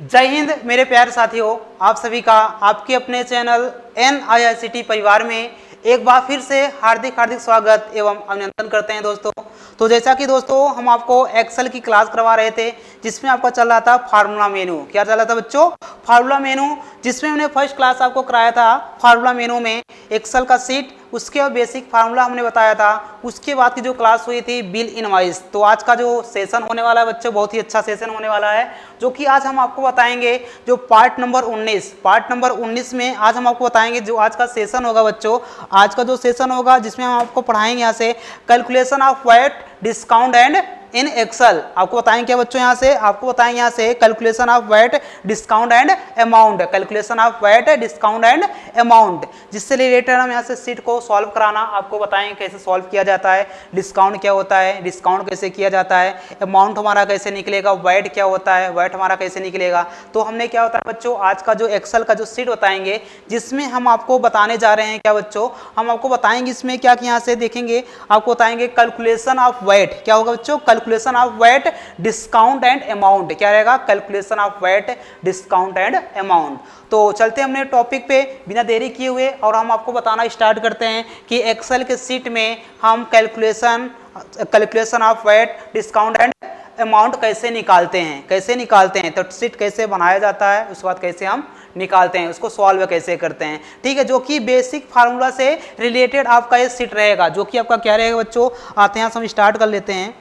जय हिंद मेरे प्यारे साथियों, आप सभी का आपके अपने चैनल NIICT परिवार में एक बार फिर से हार्दिक हार्दिक स्वागत एवं अभिनंदन करते हैं दोस्तों। तो जैसा कि दोस्तों हम आपको एक्सेल की क्लास करवा रहे थे जिसमें आपका चल रहा था फार्मूला मेनू। क्या चल रहा था बच्चों? फार्मूला मेनू, जिसमें हमने फर्स्ट क्लास आपको कराया था फार्मूला मेनू में एक्सेल का सीट, उसके और बेसिक फार्मूला हमने बताया था। उसके बाद की जो क्लास हुई थी बिल इनवॉइस। तो आज का जो सेशन होने वाला है बच्चों, बहुत ही अच्छा सेशन होने वाला है, जो कि आज हम आपको बताएंगे जो पार्ट नंबर 19 में आज हम आपको बताएंगे जो आज का सेशन होगा बच्चों। आज का जो सेशन होगा जिसमें हम आपको पढ़ाएंगे यहाँ से calculation of VAT discount and in Excel. आपको बताएंगे क्या बच्चों? यहाँ से आपको बताएंगे यहाँ से calculation of VAT discount and amount, calculation of VAT discount and amount, जिससे रिलेटेड हम यहाँ से सीट को सॉल्व कराना आपको बताएंगे कैसे सॉल्व किया जाता है, डिस्काउंट क्या होता है, डिस्काउंट कैसे किया जाता है, अमाउंट हमारा कैसे निकलेगा, वैट क्या होता है, वैट हमारा कैसे निकलेगा। तो हमने क्या होता है बच्चों, आज का जो एक्सेल का जो सीट बताएंगे जिसमें हम आपको बताने जा रहे हैं क्या बच्चों, हम आपको बताएंगे इसमें क्या कि यहाँ से देखेंगे आपको बताएंगे कैलकुलेशन ऑफ वैट। क्या होगा बच्चों? Calculation of VAT discount and amount. क्या रहेगा? Calculation of VAT discount and amount. तो चलते हमने टॉपिक पे बिना देरी किए हुए और हम आपको बताना स्टार्ट करते हैं कि एक्सेल के सीट में हम calculation of VAT discount and amount कैसे निकालते हैं, तो सीट कैसे बनाया जाता है, उसके बाद कैसे हम निकालते हैं, उसको सॉल्व कैसे करते हैं। ठीक है, जो कि बेसिक फार्मूला से रिलेटेड आपका ये सीट रहेगा, जो कि आपका क्या रहेगा बच्चों। आते हैं हम स्टार्ट कर लेते हैं।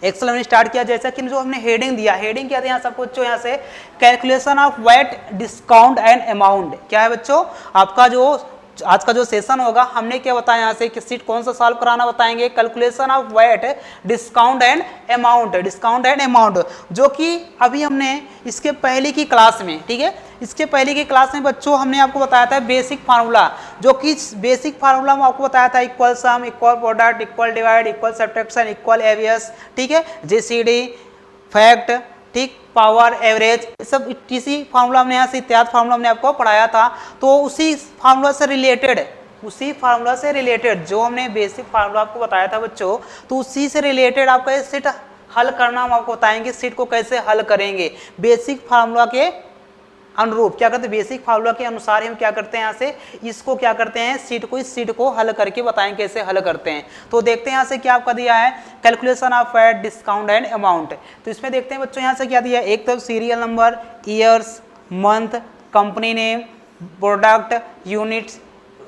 एक्सेल हमने स्टार्ट किया, जैसा कि जो हमने हेडिंग दिया, हेडिंग क्या था यहाँ सब बच्चों, यहाँ से calculation of VAT discount and amount. क्या है बच्चों? आपका जो आज का जो सेशन होगा हमने क्या बताया यहाँ से कि सीट कौन सा सॉल्व कराना बताएंगे, calculation of VAT discount and amount, जो कि अभी हमने इसके पहले की क्लास में, ठीक है, इसके पहले की क्लास में बच्चों हमने आपको बताया था बेसिक फार्मूला, जो कि बेसिक फार्मूला में आपको बताया था equal sum, equal product, equal divide, equal subtraction, equal एवियस, ठीक है, जीसीडी, फैक्ट, ठीक, पावर, एवरेज, सब इसी फार्मूला हमने यहाँ से इत्यादि फार्मूला हमने आपको पढ़ाया था। तो उसी फार्मूला से रिलेटेड जो हमने बेसिक फार्मूला आपको बताया था बच्चों, तो उसी से रिलेटेड आपका ये सीट हल करना हम आपको बताएंगे। सीट को कैसे हल करेंगे बेसिक फार्मूला के अनुरूप, क्या करते हैं बेसिक फार्मूला के अनुसार हम क्या करते हैं यहाँ से इसको क्या करते हैं इस सीट को हल करके बताएं कैसे हल करते हैं। तो देखते हैं यहाँ से क्या आपका दिया है calculation of VAT discount and amount. तो इसमें देखते हैं बच्चों यहाँ से क्या दिया है, एक तरफ serial number, years, month, company name, product, units,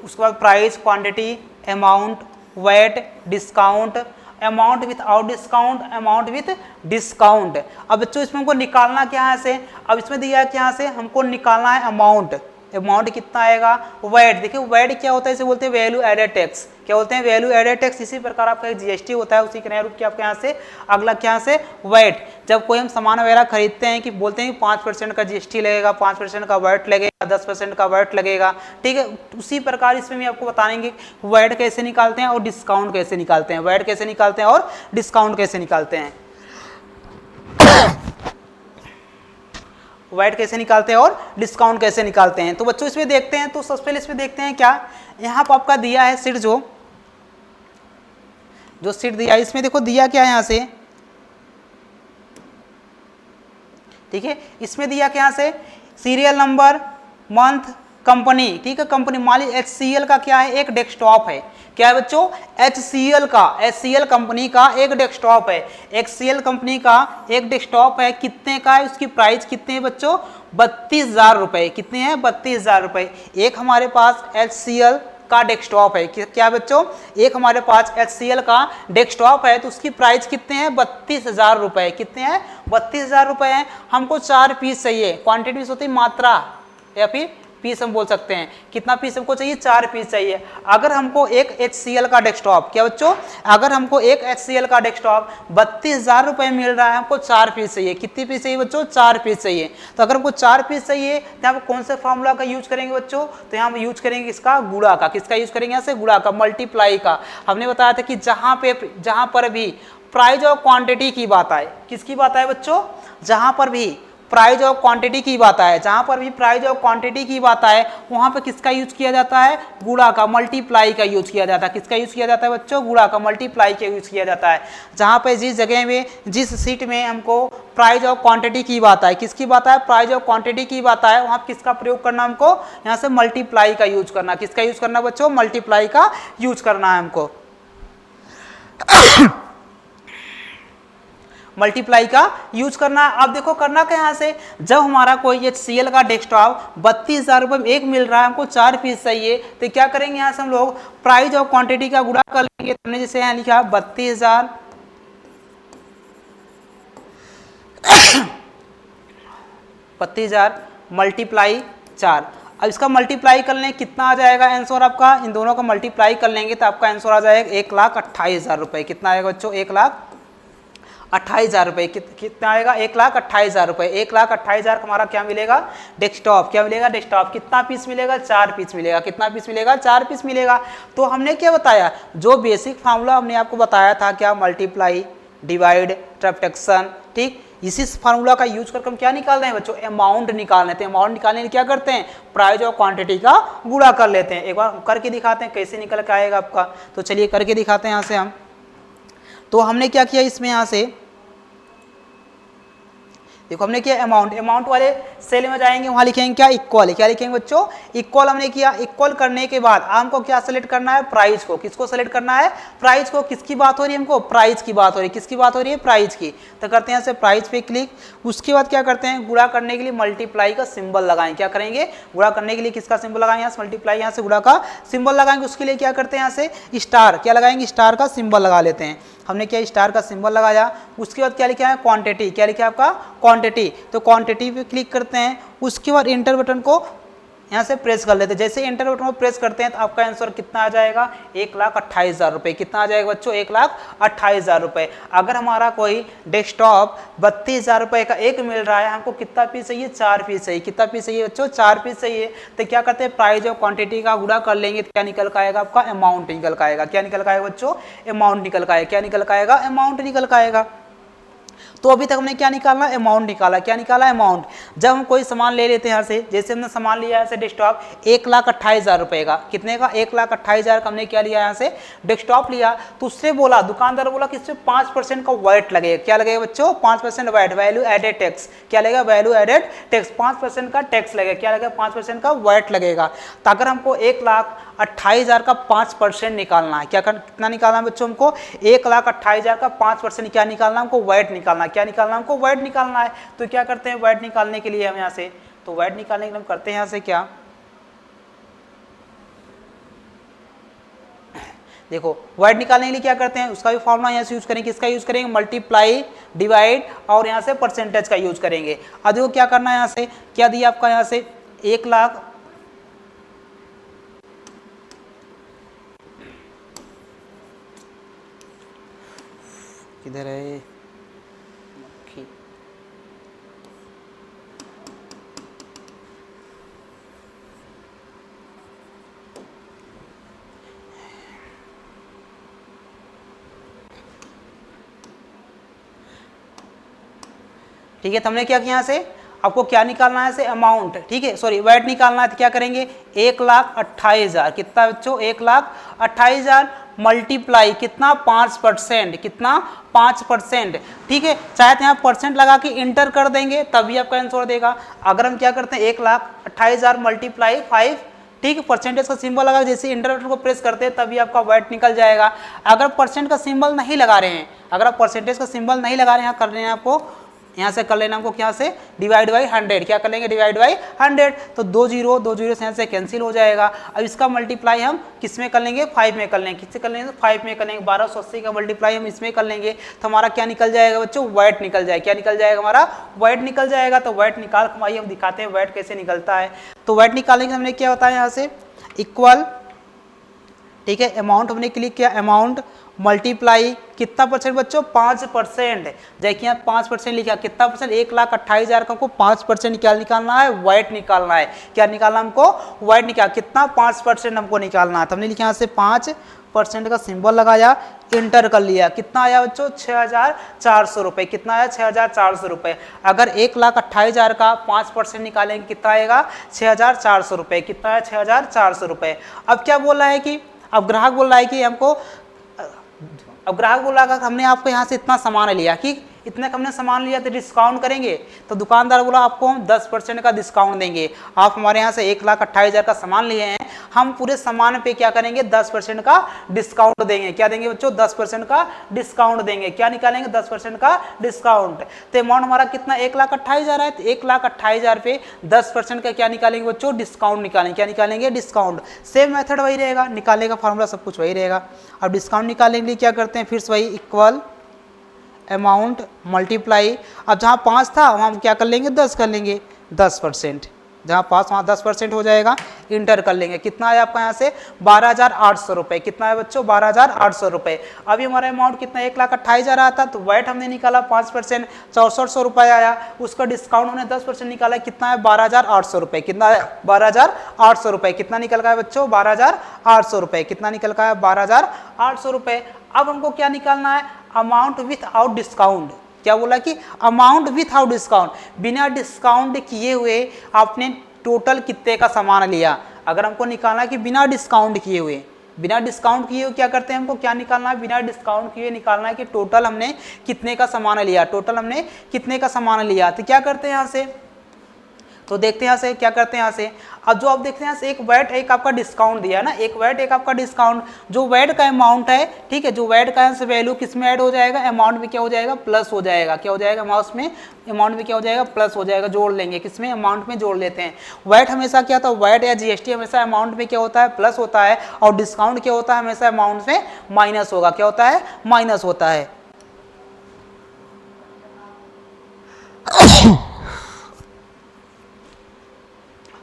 उसके बाद price, quantity, amount, VAT, discount, amount without discount, amount with discount. अब बच्चों इसमें हमको निकालना क्या है से, अब इसमें दिया है कि यहाँ से हमको निकालना है अमाउंट कितना आएगा, वैट। देखिए वैट क्या होता है, इसे बोलते हैं वैल्यू एडेड टैक्स। क्या बोलते हैं? Value added tax. इसी प्रकार आपका एक जीएसटी होता है, उसी के रूप के आपके यहाँ से अगला क्या से वैट। जब कोई हम सामान वगैरह खरीदते हैं कि बोलते हैं कि 5% का जीएसटी लगेगा, 5% का वैट लगेगा, 10% का वैट लगेगा, ठीक है। उसी प्रकार इसमें भी आपको बताएंगे वैट कैसे निकालते हैं और डिस्काउंट कैसे निकालते हैं, वैट कैसे निकालते हैं और डिस्काउंट कैसे निकालते हैं, वैट कैसे निकालते हैं और डिस्काउंट कैसे निकालते हैं। तो बच्चों इसमें देखते हैं, तो सबसे पहले इसमें देखते हैं क्या यहाँ पर आपका दिया है सीट, जो सीट दिया है इसमें देखो दिया क्या है यहाँ से, ठीक है, इसमें दिया क्या यहाँ से सीरियल नंबर, मंथ, कंपनी, ठीक है, कंपनी मान ली HCL का क्या है एक डेस्कटॉप है। क्या है बच्चों? HCL कंपनी का एक डेस्कटॉप है। HCL कंपनी का एक डेस्कटॉप है, कितने का है, उसकी प्राइस कितने है बच्चों? 32,000 रुपए। कितने हैं? 32,000 रुपए। एक हमारे पास HCL का डेस्कटॉप है, क्या बच्चों? एक हमारे पास HCL का डेस्कटॉप है, तो उसकी प्राइस कितने हैं? 32,000 रुपए। कितने हैं? 32,000 रुपए हैं। हमको 4 पीस चाहिए, क्वांटिटी होती है मात्रा या फिर पीस हम बोल सकते हैं। कितना पीस हमको चाहिए? 4 पीस चाहिए। अगर हमको एक HCL का डेस्कटॉप, क्या बच्चों? अगर हमको एक HCL का डेस्कटॉप 32,000 रुपए मिल रहा है, हमको 4 पीस चाहिए। कितनी पीस चाहिए बच्चों? 4 पीस चाहिए। तो अगर हमको 4 पीस चाहिए तो यहाँ पर कौन से फॉर्मूला का यूज करेंगे बच्चों? तो यहाँ पर यूज करेंगे इसका गुणा का। किसका यूज करेंगे? यहाँ से गुणा का, मल्टीप्लाई का। हमने बताया था कि जहाँ पर भी प्राइस और क्वांटिटी की बात आए, किसकी बात आए बच्चों? जहाँ पर भी प्राइस ऑफ क्वांटिटी की बात आए, जहां पर भी प्राइस ऑफ क्वांटिटी की बात आए वहां पर किसका यूज किया जाता है, गुणा का, मल्टीप्लाई का यूज किया जाता है। किसका यूज किया जाता है बच्चों, गुणा का, मल्टीप्लाई का यूज किया जाता है। जहां पर जिस जगह में, जिस सीट में हमको प्राइस ऑफ क्वांटिटी की बात आए, किसकी बात आए, प्राइस ऑफ क्वांटिटी की बात आए, वहां किसका प्रयोग करना हमको, यहां से मल्टीप्लाई का यूज करना। किसका यूज करना बच्चों, मल्टीप्लाई का यूज करना है हमको। मल्टीप्लाई का यूज करना है। अब देखो करना क्या, यहाँ से जब हमारा कोई HCL का डेस्कटॉप 32,000 रुपये में एक मिल रहा है, हमको 4 पीस चाहिए, तो क्या करेंगे, यहाँ से हम लोग प्राइस ऑफ क्वांटिटी का गुणा कर लेंगे। हमने जैसे यहाँ लिखा 32,000 मल्टीप्लाई 4। अब इसका मल्टीप्लाई कर लें, कितना आ जाएगा आंसर आपका, इन दोनों का मल्टीप्लाई कर लेंगे तो आपका आंसर आ जाएगा 1,28,000 रुपये। कितना आएगा बच्चों, 1,28,000 रुपये। कितना आएगा, 1,28,000 रुपये। 1,28,000 का हमारा क्या मिलेगा, डेस्कटॉप। क्या मिलेगा, डेस्कटॉप। कितना पीस मिलेगा, 4 पीस मिलेगा। कितना पीस मिलेगा, 4 पीस मिलेगा। तो हमने क्या बताया, जो बेसिक फार्मूला हमने आपको बताया था, क्या, मल्टीप्लाई, डिवाइड, सब्ट्रैक्शन, ठीक। इसी फार्मूला का यूज करके हम क्या निकाल रहे हैं बच्चों, अमाउंट निकाल लेते हैं। अमाउंट निकालने के लिए क्या करते हैं, प्राइस और क्वांटिटी का गुणा कर लेते हैं। एक बार करके दिखाते हैं कैसे निकल के आएगा आपका। तो चलिए करके दिखाते हैं यहाँ से हम। तो हमने क्या किया इसमें, यहाँ से देखो हमने किया अमाउंट। अमाउंट वाले सेल में जाएंगे, वहां लिखेंगे क्या, इक्वल। क्या लिखेंगे बच्चों, इक्वल। हमने किया इक्वल करने के बाद हमको क्या सेलेक्ट करना है, प्राइस को। किसको सेलेक्ट करना है, प्राइस को। किसकी बात हो रही है हमको, प्राइस की बात हो रही है। किसकी बात हो रही है, प्राइस की। तो करते हैं ऐसे प्राइस पे क्लिक। उसके बाद क्या करते हैं, गुणा करने के लिए मल्टीप्लाई का सिंबल लगाएंगे। क्या करेंगे, गुणा करने के लिए किसका सिंबल लगाएंगे, यहाँ से मल्टीप्लाई, यहाँ से गुणा का सिंबल लगाएंगे। उसके लिए क्या करते हैं, यहाँ से स्टार। क्या लगाएंगे, स्टार का सिंबल लगा लेते हैं। हमने क्या, स्टार का सिंबल लगाया। उसके बाद क्या लिखा है, क्वांटिटी। क्या लिखा है आपका, क्वांटिटी। तो क्वांटिटी पे क्लिक करते हैं। उसके बाद एंटर बटन को यहाँ से प्रेस कर लेते हैं। जैसे एंटर बटन को प्रेस करते हैं तो आपका आंसर कितना आ जाएगा, 1,28,000 रुपये। कितना आ जाएगा बच्चों, 1,28,000 रुपये। अगर हमारा कोई डेस्कटॉप 32,000 रुपये का एक मिल रहा है, हमको कितना पीस चाहिए, 4 पीस चाहिए। कितना पीस चाहिए बच्चों, 4 पीस चाहिए। तो क्या करते हैं, प्राइस और क्वांटिटी का गुणा कर लेंगे तो क्या निकल का आएगा आपका, अमाउंट निकल का आएगा। क्या निकल का आएगा बच्चों, अमाउंट निकल का आएगा। क्या निकल का आएगा, अमाउंट निकल का आएगा। तो अभी तक हमने क्या निकालना, अमाउंट निकाला। क्या निकाला, अमाउंट। जब हम कोई सामान ले लेते हैं यहाँ से, जैसे हमने सामान लिया है डेस्कटॉप 1,28,000 रुपये का। कितने का, 1,28,000 का हमने क्या लिया, यहाँ से डेस्कटॉप लिया। तो उससे बोला, दुकानदार बोला कि इससे 5% का वैट लगेगा। क्या लगेगा बच्चों, 5% वैट, वैल्यू एडेड टैक्स। क्या लगेगा, वैल्यू एडेड टैक्स, 5% का टैक्स लगेगा। क्या लगेगा, 5% का वैट लगेगा। तो अगर हमको 1,28,000 का 5% निकालना है, क्या कितना निकालना है बच्चों, हमको 1,28,000 का 5% क्या निकालना है, हमको वैट निकालना है। क्या निकालना है, हमको वैट निकालना है। तो क्या करते हैं, वैट निकालने के लिए हम यहाँ से, तो वैट निकालने के लिए हम करते हैं यहाँ से क्या, देखो वैट निकालने के लिए क्या करते हैं, उसका भी फॉर्मूला यहाँ से यूज करेंगे। किसका यूज करेंगे, मल्टीप्लाई, डिवाइड और यहाँ से परसेंटेज का यूज करेंगे। अब देखो क्या करना है, यहाँ से क्या दिया आपका, यहाँ से 1,00,000, किधर है, ठीक है। तो हमने क्या किया, यहाँ से आपको क्या निकालना है, से अमाउंट, ठीक है, सॉरी वैट निकालना है। तो क्या करेंगे, 1,28,000। कितना बच्चों, 1,28,000 मल्टीप्लाई कितना, 5%। कितना, 5%, ठीक है। चाहे तो यहाँ परसेंट लगा के इंटर कर देंगे तभी आपका आंसर देगा। अगर हम क्या करते हैं, 1,28,000 मल्टीप्लाई 5, ठीक है, परसेंटेज का सिंबल लगा, जैसे इंटर बटन को प्रेस करते हैं तभी आपका वैट निकल जाएगा। अगर परसेंट का सिंबल नहीं लगा रहे हैं, अगर आप परसेंटेज का सिंबल नहीं लगा रहे हैं, कर रहे हैं आपको यहाँ से कर लेना, हमको क्या से डिवाइड बाई 100। क्या कर लेंगे, डिवाइड बाई 100। तो 2 जीरो से यहाँ से कैंसिल हो जाएगा। अब इसका मल्टीप्लाई हम किस में कर लेंगे, 5 में कर लेंगे। किससे कर लेंगे, 5 में कर लेंगे। 1280 का मल्टीप्लाई हम इसमें कर लेंगे तो हमारा क्या निकल जाएगा बच्चों, वैट निकल जाएगा। क्या निकल जाएगा, हमारा वैट निकल जाएगा। तो वैट निकाल आइए हम दिखाते हैं वैट कैसे निकलता है। तो वैट निकालने के हमने क्या बताया, यहाँ से इक्वल, ठीक है, अमाउंट हमने क्लिक किया, अमाउंट मल्टीप्लाई कितना परसेंट बच्चों, 5%। देखिए यहाँ 5% लिखा, कितना परसेंट, 1,28,000 का हमको 5% क्या निकालना है, वैट निकालना है। क्या निकालना हमको, वैट निकाल, कितना, 5% हमको निकालना है। तो हमने लिखा यहाँ से 5% का सिंबल लगाया, इंटर कर लिया, कितना आया बच्चों 6,400 रुपये, कितना आया 6,400 रुपये। अगर 1,28,000 का 5% निकालेंगे कितना आएगा 6,400 रुपये, कितना आया 6,400 रुपये। अब क्या बोल रहा है कि अब ग्राहक बोल रहा है कि हमको, अब ग्राहक बोला कि हमने आपको यहाँ से इतना सामान लिया कि इतने का हमने सामान लिया तो डिस्काउंट करेंगे, तो दुकानदार बोला आपको हम 10% का डिस्काउंट देंगे। आप हमारे यहाँ से 1,28,000 का सामान लिए हैं, हम पूरे सामान पे क्या करेंगे 10% का डिस्काउंट देंगे। क्या देंगे बच्चों 10% का डिस्काउंट देंगे। क्या निकालेंगे 10% का डिस्काउंट। तो अमाउंट हमारा कितना 1,28,000 है, तो 1,28,000 पे 10% का क्या निकालेंगे बच्चों डिस्काउंट निकालेंगे। क्या निकालेंगे डिस्काउंट। सेम मेथड वही रहेगा, निकालने का फॉर्मूला सब कुछ वही रहेगा। अब डिस्काउंट निकालने के लिए क्या करते हैं फिर से वही इक्वल अमाउंट मल्टीप्लाई, अब जहाँ 5 था वहाँ हम क्या कर लेंगे 10 कर लेंगे, 10%, जहाँ 5 वहाँ 10% हो जाएगा, इंटर कर लेंगे। कितना आया आपका यहाँ से 12,800 रुपये, कितना है बच्चों 12,800 रुपये। अभी हमारा अमाउंट कितना 1,28,000 आया था, तो वैट हमने निकाला 5% 6400 रुपये आया, उसका डिस्काउंट हमने 10% निकाला, कितना है 12,800 रुपये, कितना है 12,800 रुपये। कितना निकल का है बच्चों 12,800 रुपये, कितना निकल का है 12,800 रुपये। अब हमको क्या निकालना है अमाउंट विथ आउट डिस्काउंट। क्या बोला कि अमाउंट विथ आउट डिस्काउंट, बिना डिस्काउंट किए हुए आपने टोटल कितने का सामान लिया। अगर हमको निकालना है कि बिना डिस्काउंट किए हुए, बिना डिस्काउंट किए हुए क्या करते हैं हमको क्या निकालना है बिना डिस्काउंट किए निकालना है कि टोटल हमने कितने का सामान लिया, टोटल हमने कितने का सामान लिया। तो क्या करते हैं यहाँ से, तो देखते हैं यहाँ से क्या करते हैं यहाँ से। अब जो आप देखते हैं यहाँ से एक वैट एक आपका डिस्काउंट दिया है ना, एक वैट एक आपका डिस्काउंट, जो वैट का अमाउंट है ठीक है, जो वैट का यहाँ से वैल्यू किस में ऐड हो जाएगा अमाउंट में क्या हो जाएगा प्लस हो जाएगा। क्या हो जाएगा अमाउंट में, अमाउंट में क्या हो जाएगा प्लस हो जाएगा, जोड़ लेंगे किसमें अमाउंट में जोड़ लेते हैं। वैट हमेशा क्या था वैट या जीएसटी हमेशा अमाउंट में क्या होता है प्लस होता है, और डिस्काउंट क्या होता है हमेशा अमाउंट में माइनस होगा। क्या होता है माइनस होता है।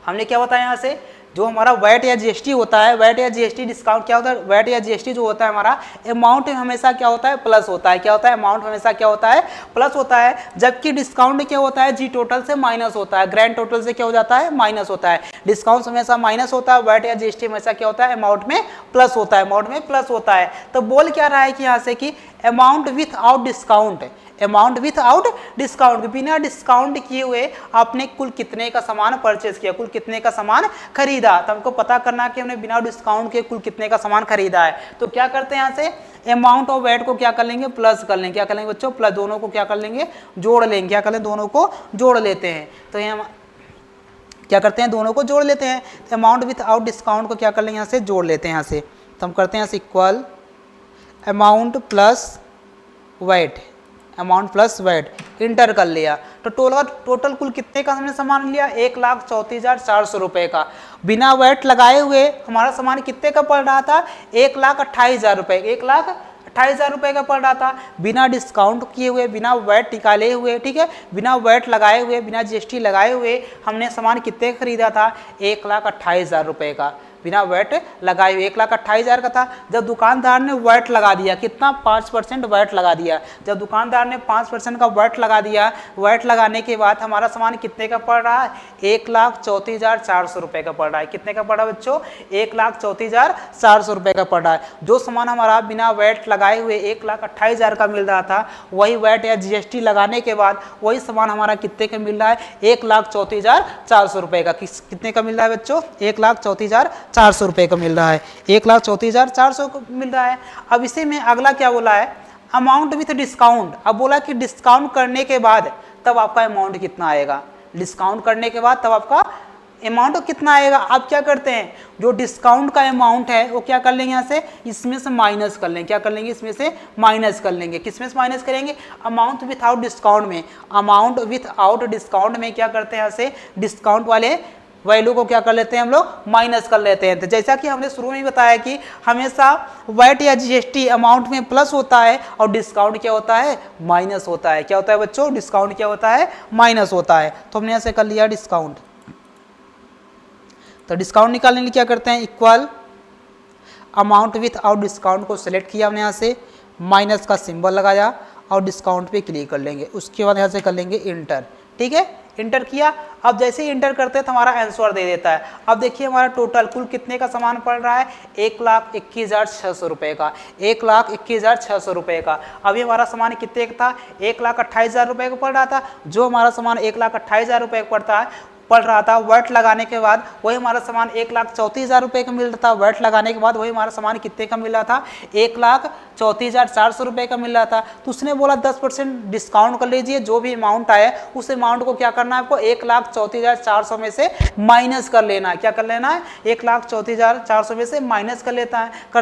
हमने क्या बताया यहाँ से जो हमारा वैट या जीएसटी होता है, वैट या जीएसटी डिस्काउंट क्या होता है, वैट या जीएसटी जो होता है हमारा अमाउंट में हमेशा क्या होता है प्लस होता है। क्या होता है अमाउंट हमेशा क्या होता है प्लस होता है, जबकि डिस्काउंट क्या होता है जी टोटल से माइनस होता है, ग्रैंड टोटल से क्या हो जाता है माइनस होता है। डिस्काउंट हमेशा माइनस होता है, वैट या जीएसटी हमेशा क्या होता है अमाउंट में प्लस होता है, अमाउंट में प्लस होता है। तो बोल क्या रहा है कि यहाँ से कि amount with out discount, amount with out discount, बिना डिस्काउंट किए हुए आपने कुल कितने का सामान परचेज किया, कुल कितने का सामान खरीदा। तो हमको पता करना है कि हमने बिना डिस्काउंट के कुल कितने का सामान खरीदा है। तो क्या करते हैं यहाँ से अमाउंट और वैट को क्या कर लेंगे प्लस कर लेंगे। क्या कर लेंगे बच्चों प्लस, दोनों को क्या कर लेंगे जोड़ लेंगे। क्या कर लेंगे दोनों को जोड़ लेते हैं। तो यहाँ क्या करते हैं दोनों को जोड़ लेते हैं। तो अमाउंट विथ आउट डिस्काउंट को क्या कर लेंगे यहाँ से जोड़ लेते हैं यहाँ से। तो हम करते हैं यहाँ से equal amount plus VAT, amount plus VAT enter कर लिया। तो टोटल कुल कितने का हमने सामान लिया 1,34,400 रुपये का। बिना वैट लगाए हुए हमारा सामान कितने का पड़ रहा था 1,28,000 रुपये, 1,28,000 रुपये का पड़ रहा था। बिना डिस्काउंट किए हुए, बिना वैट निकाले हुए ठीक है, बिना वैट लगाए हुए, बिना जीएसटी लगाए हुए हमने सामान कितने खरीदा था 1,28,000 रुपये का। बिना वैट लगाए हुए 1,28,000 का था। जब दुकानदार ने वैट लगा दिया कितना 5% वैट लगा दिया, जब दुकानदार ने 5% का वैट लगा दिया, वैट लगाने के बाद हमारा सामान कितने का पड़ रहा है 1,34,400 रुपये का पड़ रहा है। कितने का पड़ रहा है बच्चों 1,34,400 रुपये का पड़ रहा है। जो सामान हमारा बिना वैट लगाए हुए 1,28,000 का मिल रहा था, वही वैट या जीएसटी लगाने के बाद वही सामान हमारा कितने का मिल रहा है 1,34,400 रुपये का। कितने का मिल रहा है बच्चों 1,34,400 रुपये का मिल रहा है, 1,34,400 को मिल रहा है। अब इसी में अगला क्या बोला है अमाउंट विथ डिस्काउंट। अब बोला कि डिस्काउंट करने के बाद तब आपका अमाउंट कितना आएगा, डिस्काउंट करने के बाद तब आपका अमाउंट कितना आएगा। आप क्या करते हैं जो डिस्काउंट का अमाउंट है वो क्या कर लेंगे यहाँ से इसमें से माइनस कर लेंगे। क्या कर लेंगे इसमें से माइनस कर लेंगे। किसमें से माइनस करेंगे अमाउंट विथ आउट डिस्काउंट में। अमाउंट विथ आउट डिस्काउंट में क्या करते हैं यहाँ से डिस्काउंट वाले वैल्यू को क्या कर लेते हैं हम लोग माइनस कर लेते हैं। तो जैसा कि हमने शुरू में ही बताया कि हमेशा वैट या जीएसटी अमाउंट में प्लस होता है और डिस्काउंट क्या होता है माइनस होता है। क्या होता है बच्चों डिस्काउंट क्या होता है माइनस होता है। तो हमने यहाँ से कर लिया डिस्काउंट। तो डिस्काउंट निकालने के लिए क्या करते हैं equal amount with out discount को सिलेक्ट किया हमने यहाँ से, माइनस का सिंबल लगाया और डिस्काउंट पे क्लिक कर लेंगे। उसके बाद यहाँ से कर लेंगे इंटर। ठीक है इंटर किया। अब जैसे ही इंटर करते हैं तो हमारा आंसर दे देता है। अब देखिए हमारा टोटल कुल कितने का सामान पड़ रहा है, 1,21,600 रुपये का, 1,21,600 रुपये का। अभी हमारा सामान कितने का था, 1,28,000 रुपये का पड़ रहा था। जो हमारा सामान 1,28,000 रुपये का पड़ रहा था, वैट लगाने के बाद वही हमारा सामान 1,34,000 रुपये का मिल रहा था। वैट लगाने के बाद वही हमारा सामान कितने का मिल रहा था, 1,34,400 रुपये का मिल रहा था। तो उसने बोला 10% डिस्काउंट कर लीजिए, जो भी अमाउंट आए उस अमाउंट को क्या करना है आपको, 1,34,400 में से माइनस कर लेना है। क्या कर लेना है, 1,34,400 में से माइनस कर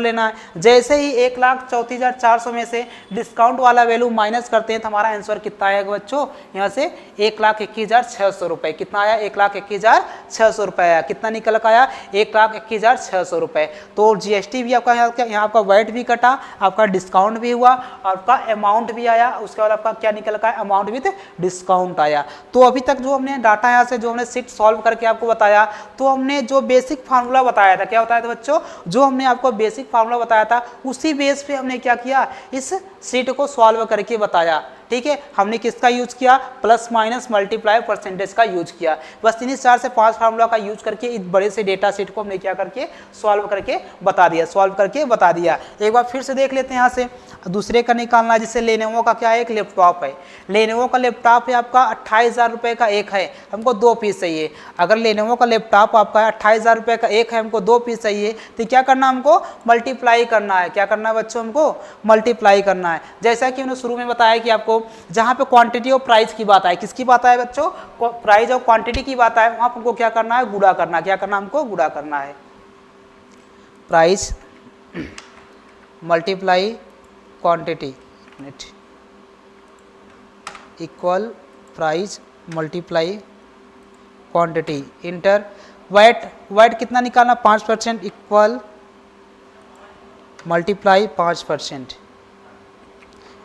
लेना है। जैसे ही 1,34,400 में से डिस्काउंट वाला वैल्यू माइनस करते हैं तो हमारा आंसर कितना आएगा बच्चों, यहाँ से 1,21,600 रुपये। कितना आया, 1,21,600 रुपये आया। कितना निकल कर आया, 1,21,600 रुपये। तो जीएसटी भी आपका यहाँ आपका वैट भी कटा, आपका डिस्काउंट भी हुआ, आपका अमाउंट भी आया। उसके बाद आपका क्या निकल का, अमाउंट विद डिस्काउंट आया। तो अभी तक जो हमने डाटा यहाँ से जो हमने सीट सॉल्व करके आपको बताया, तो हमने जो बेसिक फार्मूला बताया था, क्या बताया था बच्चों, जो हमने आपको बेसिक फार्मूला बताया था उसी बेस पे हमने क्या किया, इस सीट को सॉल्व करके बताया। ठीक है, हमने किसका यूज किया, प्लस माइनस मल्टीप्लाई परसेंटेज का यूज किया। बस इन्हीं 4 से 5 फार्मूला का यूज करके इस बड़े से डेटा सेट को हमने क्या करके सॉल्व करके बता दिया। एक बार फिर से देख लेते हैं। यहाँ से दूसरे का निकालना है, जिससे लेनोवो का क्या है, एक लैपटॉप है। लेनोवो का लैपटॉप है आपका 28,000 रुपये का एक है, हमको 2 पीस चाहिए। अगर लेनोवो का लैपटॉप आपका 28,000 रुपये का एक है, हमको 2 पीस चाहिए, तो क्या करना, हमको मल्टीप्लाई करना है। क्या करना है बच्चों, हमको मल्टीप्लाई करना है। जैसा कि मैंने शुरू में बताया कि आपको जहां पे क्वांटिटी और प्राइस की बात आए, किसकी बात आए बच्चों, प्राइस और क्वांटिटी की बात आए, वहां हमको क्या करना है, गुणा करना। क्या करना, हमको गुणा करना है। Price multiply quantity equal price multiply quantity enter VAT कितना निकालना, 5% इक्वल मल्टीप्लाई 5%।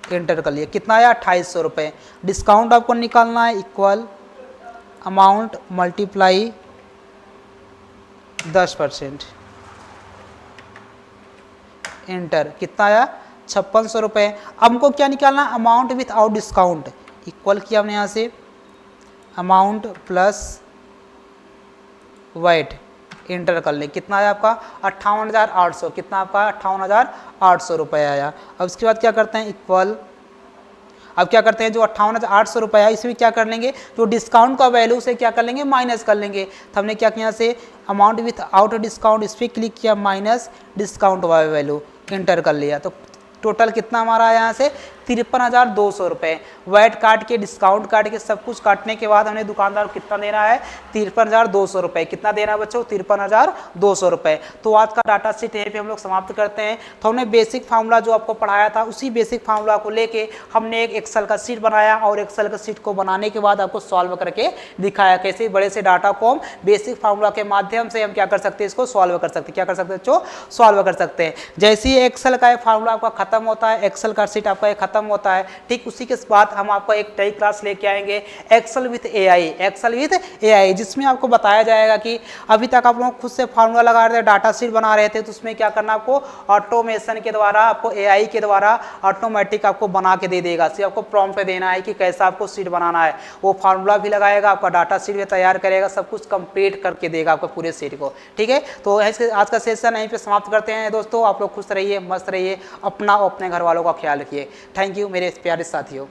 एंटर कर लिए। कितना आया, 2800 रुपये। डिस्काउंट आपको निकालना है, इक्वल अमाउंट मल्टीप्लाई 10%। एंटर। कितना आया, 5600 रुपये। अब हमको क्या निकालना, amount with out discount. Equal किया हमने यहाँ से अमाउंट प्लस वैट। इंटर कर ले। कितना आया आपका, 58,800। कितना आपका, 58,800 रुपये आया। अब उसके बाद क्या करते हैं, इक्वल, अब क्या करते हैं, जो 58,800 रुपये है इसमें क्या कर लेंगे, जो डिस्काउंट का वैल्यू से क्या कर लेंगे, माइनस कर लेंगे। तो हमने क्या किया, से अमाउंट विथ आउट डिस्काउंट, इस पर क्लिक किया, माइनस डिस्काउंट वाला वैल्यू। इंटर कर लिया। तो टोटल कितना हमारा आया, यहाँ से 53,200 रुपये। वैट काट के, डिस्काउंट काट के, सब कुछ काटने के बाद हमने दुकानदार को कितना देना है, 53,200 रुपये। कितना देना है बच्चों, 53,200 रुपये। तो आज का डाटा शीट यहीं पे हम लोग समाप्त करते हैं। तो हमने बेसिक फार्मूला जो आपको पढ़ाया था, उसी बेसिक फार्मूला को लेके हमने एक एक्सेल का शीट बनाया, और एक्सेल का शीट को बनाने के बाद आपको सॉल्व करके दिखाया कैसे बड़े से डाटा को हम बेसिक फार्मूला के माध्यम से हम क्या कर सकते हैं, इसको सॉल्व कर सकते हैं। क्या कर सकते हैं बच्चों, सॉल्व कर सकते हैं। जैसे ही एक्सेल का फार्मूला आपका खत्म होता है, एक्सेल का शीट आपका खत्म होता है, ठीक उसी के बाद हम आपको एक नई क्लास लेके आएंगे, Excel with AI. Excel with AI, जिसमें आपको बताया जाएगा कि अभी तक आप लोग खुद से फार्मूला लगा रहे थे, डाटा शीट बना रहे थे, तो उसमें क्या करना, आपको ऑटोमेशन के द्वारा, आपको एआई के द्वारा ऑटोमेटिक आपको बना के दे देगा। सिर्फ आपको प्रॉम्प्ट पे देना है कि कैसा आपको शीट बनाना है। वो फार्मूला भी लगाएगा, आपका डाटा शीट भी तैयार करेगा, सब कुछ कंप्लीट करके देगा आपको पूरे शीट को। ठीक है, तो आज का सेशन यहीं पे समाप्त करते हैं दोस्तों। आप लोग खुश रहिए, मस्त रहिए, अपना और अपने घर वालों का ख्याल रखिए। थैंक यू मेरे प्यारे साथियों।